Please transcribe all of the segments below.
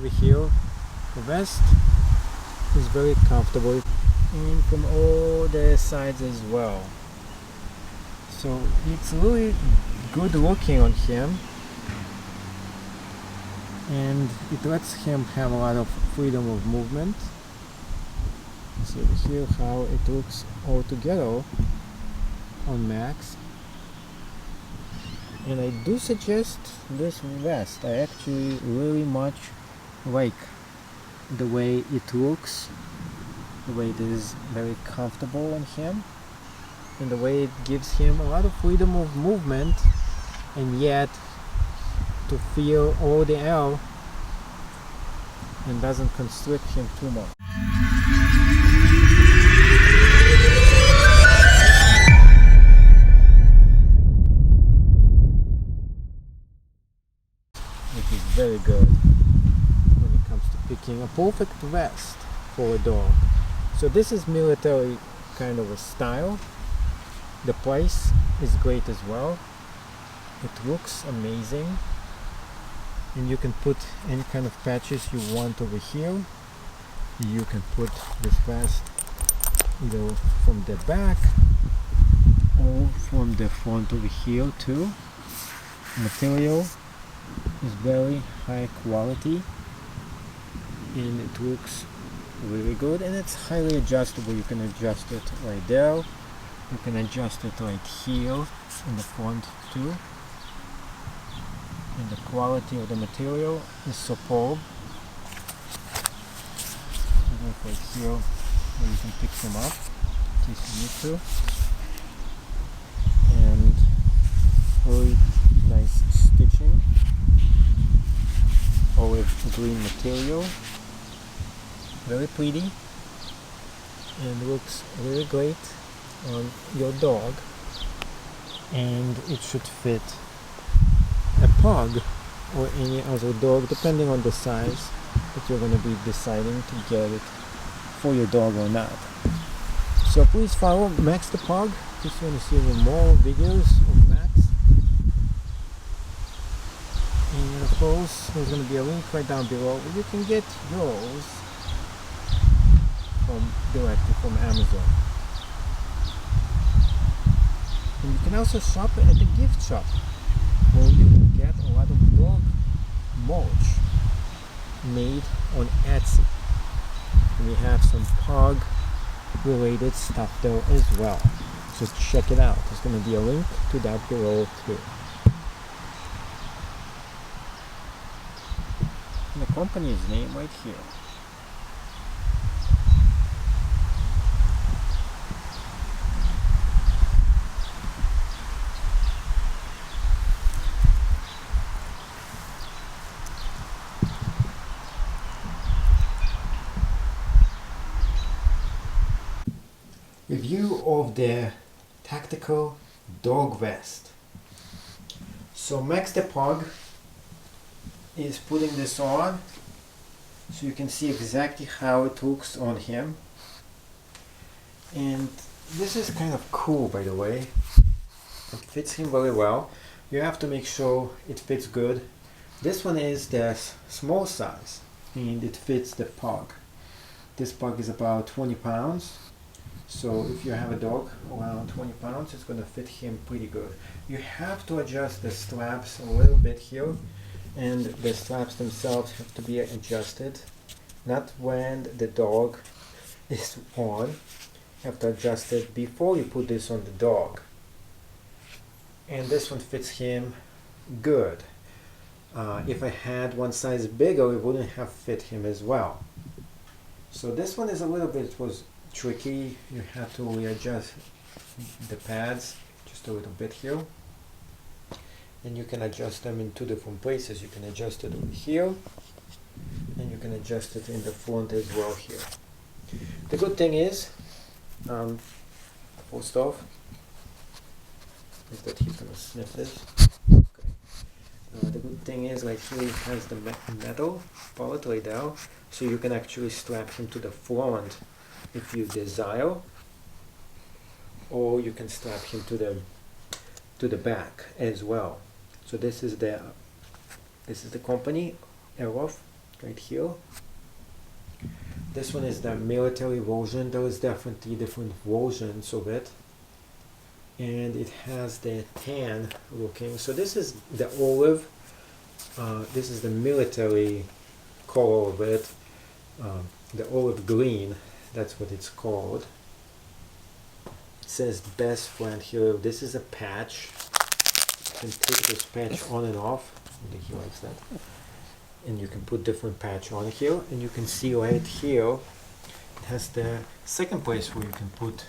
over here. The vest is very comfortable, and from all the sides as well. So it's really good looking on him, and it lets him have a lot of freedom of movement. See over here how it looks all together on Max. And I do suggest this vest. I actually really much like the way it looks, the way it is very comfortable on him, and the way it gives him a lot of freedom of movement, and yet to feel all the air and doesn't constrict him too much. Which is very good when it comes to picking a perfect vest for a dog. So this is military kind of a style. The price is great as well. It looks amazing, and you can put any kind of patches you want over here. You can put this vest either from the back or from the front over here too. Material is very high quality, and it looks really good, and it's highly adjustable. You can adjust it right there, you can adjust it right here in the front too, and the quality of the material is superb. Right here where you can pick them up in case you need to, and really nice stitching, olive green material, very pretty, and looks really great on your dog, and it should fit a pug or any other dog depending on the size that you're going to be deciding to get it for your dog or not. So please follow Max the Pug if you want to see any more videos of Max. And of course there's going to be a link right down below where you can get yours directly from Amazon. And you can also shop at the gift shop where you can get a lot of dog mulch made on Etsy. And we have some pug related stuff there as well, so check it out. There's going to be a link to that below too. And the company's name right here. Review of the tactical dog vest. So Max the Pug is putting this on, so you can see exactly how it looks on him. And this is kind of cool, by the way. It fits him very well. You have to make sure it fits good. This one is the small size, and it fits the pug. This pug is about 20 pounds. So if you have a dog around 20 pounds, it's going to fit him pretty good. You have to adjust the straps a little bit here, and the straps themselves have to be adjusted, not when the dog is on. You have to adjust it before you put this on the dog. And this one fits him good. If I had one size bigger, it wouldn't have fit him as well. So this one is a little bit tricky. You have to readjust the pads just a little bit here, and you can adjust them in two different places. You can adjust it over here, and you can adjust it in the front as well here. The good thing is, first off, is that he's going to sniff this. Okay. The good thing is, like, here it has the metal part right there, so you can actually strap him to the front if you desire, or you can strap him to the back as well. So this is the company Auroth, right here. This one is the military version. There is definitely different versions of it, and it has the tan looking. So this is the olive. This is the military color of it. The olive green, that's what it's called. It says best friend here. This is a patch. You can take this patch on and off. I think he likes that. And you can put different patch on here, and you can see right here it has the second place where you can put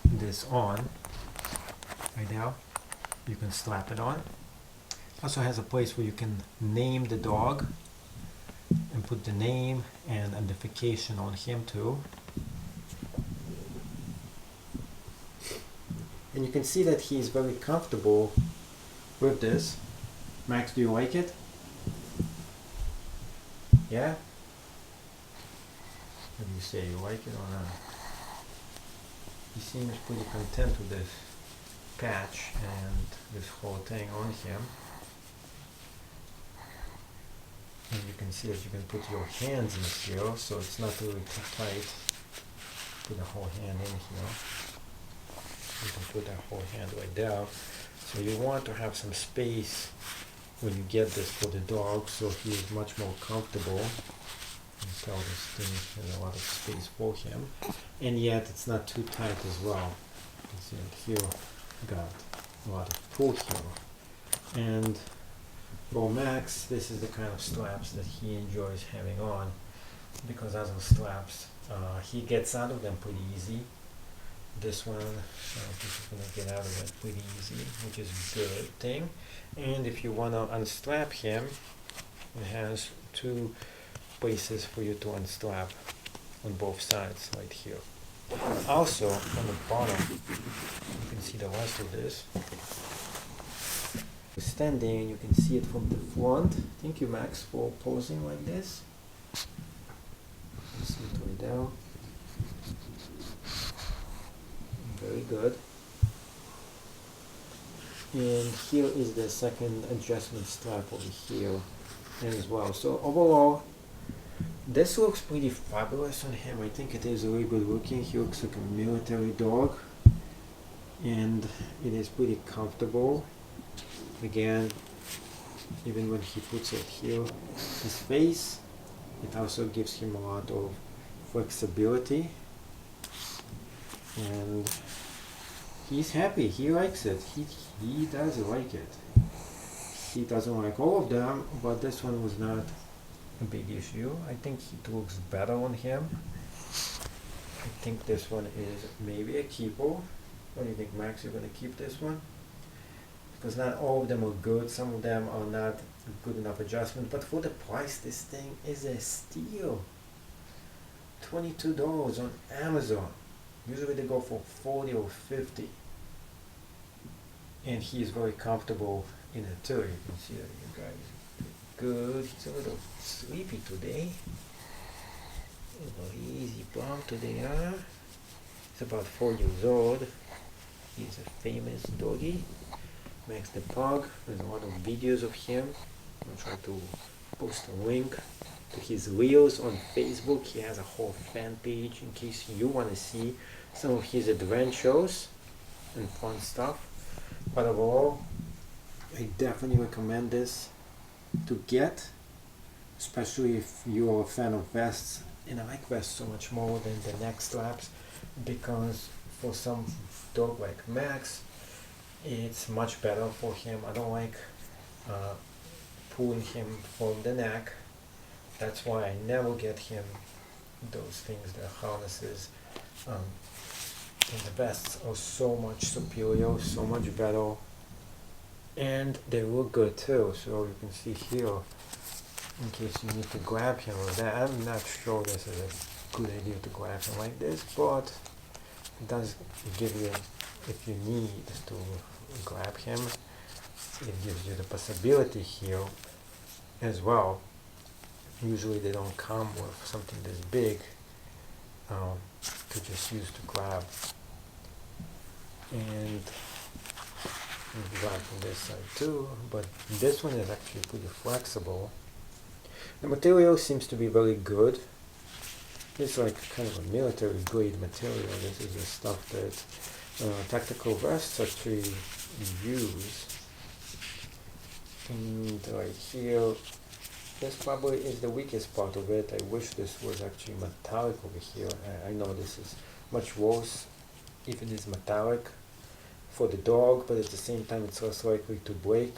this on. Right now you can slap it on. Also has a place where you can name the dog and put the name and identification on him too. And you can see that he's very comfortable with this. Max, do you like it? Yeah? What do you say? You like it or not? He seems pretty content with this patch and this whole thing on him. And you can see that you can put your hands in here, so it's not really too tight. Put the whole hand in here. You can put that whole hand right there. So you want to have some space when you get this for the dog, so he is much more comfortable. You can tell this thing has a lot of space for him, and yet it's not too tight as well. You can see that here got a lot of pull here. And for Max, this is the kind of straps that he enjoys having on, because other straps, he gets out of them pretty easy. This one, he's going to get out of it pretty easy, which is a good thing. And if you want to unstrap him, it has two places for you to unstrap on both sides right here. Also, on the bottom, you can see the rest of this. Standing, you can see it from the front. Thank you, Max, for posing like this. See it right there. Very good. And here is the second adjustment strap over here as well. So overall, this looks pretty fabulous on him. I think it is really good looking. He looks like a military dog, and it is pretty comfortable. Again, even when he puts it here, his face, it also gives him a lot of flexibility, and he's happy. He likes it. He does like it. He doesn't like all of them, but this one was not a big issue. I think it looks better on him. I think this one is maybe a keeper. What do you think, Max? You're going to keep this one? Because not all of them are good. Some of them are not good enough adjustment. But for the price, this thing is a steal. $22 on Amazon. Usually they go for 40 or 50. And he is very comfortable in it too. You can see that, you guys. Good. He's a little sleepy today. A little easy bump today, huh? He's about 4 years old. He's a famous doggy. Max the Pug. There's a lot of videos of him. I'll try to post a link to his reels on Facebook. He has a whole fan page in case you want to see some of his adventures and fun stuff. But overall, I definitely recommend this to get, especially if you're a fan of vests. And I like vests so much more than the neck straps, because for some dog like Max, it's much better for him. I don't like pulling him from the neck. That's why I never get him those things, the harnesses. And the vests are so much superior, so much better, and they look good too. So you can see here, in case you need to grab him with that. I'm not sure this is a good idea to grab him like this, but it does give you, if you need to grab him, it gives you the possibility here as well. Usually they don't come with something this big to just use to grab. And grab from this side too, but this one is actually pretty flexible. The material seems to be very good. It's like kind of a military grade material. This is the stuff that tactical vests actually use. And right here, this probably is the weakest part of it. I wish this was actually metallic over here. I know this is much worse if it is metallic for the dog, but at the same time it's less likely to break.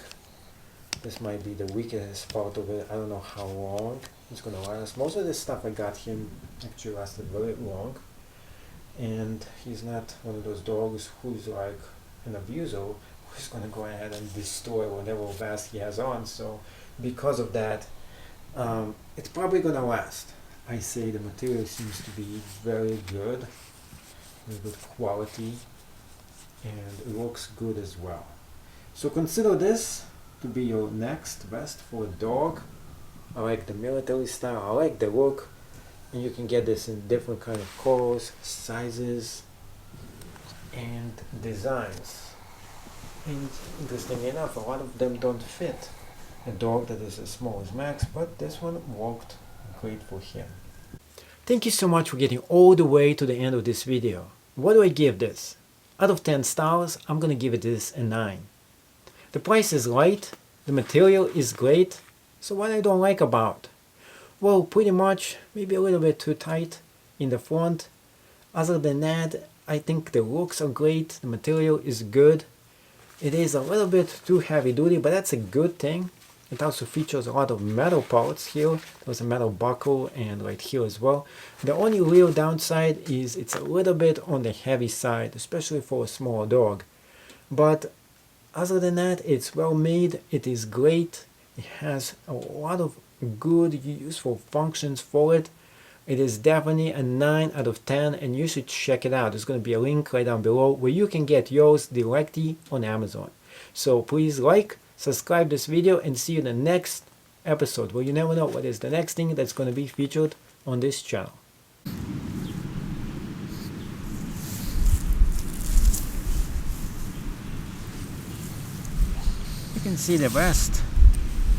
This might be the weakest part of it. I don't know how long it's gonna last. Most of the stuff I got him actually lasted very long, and he's not one of those dogs who's like an abuser who's gonna go ahead and destroy whatever vest he has on. So because of that, it's probably gonna last. I say the material seems to be very good quality, and it looks good as well. So consider this to be your next vest for a dog. I like the military style, I like the look, and you can get this in different kind of colors, sizes, and designs. And interestingly enough, a lot of them don't fit a dog that is as small as Max, but this one worked great for him. Thank you so much for getting all the way to the end of this video. What do I give this? Out of 10 stars, I'm gonna give it this a 9. The price is right, the material is great, so what I don't like about? Well, pretty much, maybe a little bit too tight in the front. Other than that, I think the looks are great, the material is good. It is a little bit too heavy duty, but that's a good thing. It also features a lot of metal parts here. There's a metal buckle and right here as well. The only real downside is it's a little bit on the heavy side, especially for a small dog. But other than that, it's well made, it is great. It has a lot of good, useful functions for it. It is definitely a 9 out of 10, and you should check it out. There's going to be a link right down below where you can get yours directly on Amazon. So please like, subscribe this video, and see you in the next episode, where you never know what is the next thing that's going to be featured on this channel. You can see the vest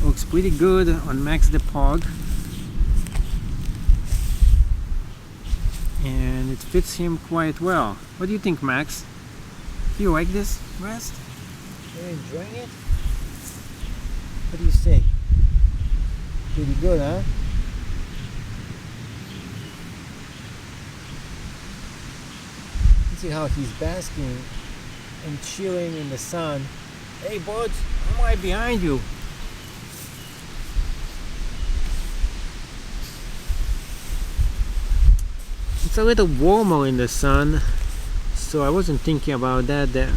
looks pretty good on Max the Pug, and it fits him quite well. What do you think, Max? Do you like this vest? You're enjoying it? What do you say? Pretty good, huh? See how he's basking and chilling in the sun. Hey, bud, I'm right behind you. It's a little warmer in the sun, so I wasn't thinking about that there.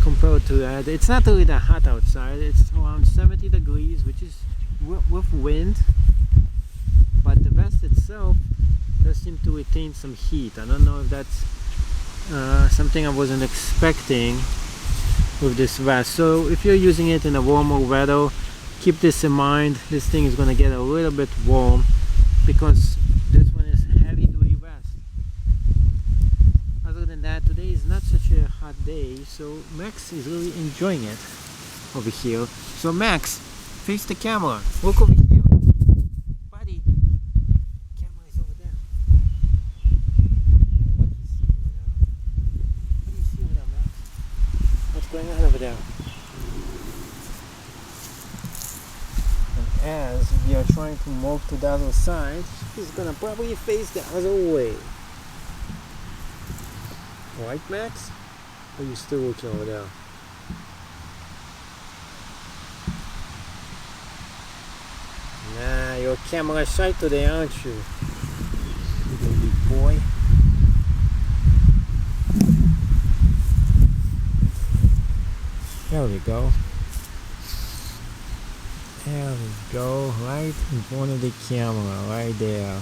Compared to that, it's not really that hot outside. It's around 70 degrees, which is with wind, but the vest itself does seem to retain some heat. I don't know if that's something I wasn't expecting with this vest. So if you're using it in a warmer weather, keep this in mind. This thing is going to get a little bit warm because this one is heavy duty vest. Other than that, today is not such a hot day, so Max is really enjoying it over here. So Max, face the camera, look over here. Buddy, camera is over there. What do you see over there, Max? What's going on over there? And as we are trying to move to the other side, he's gonna probably face the other way. Right, Max? Or are you still looking over there? Nah, you're camera shy today, aren't you? Little big boy. There we go. There we go, right in front of the camera, right there.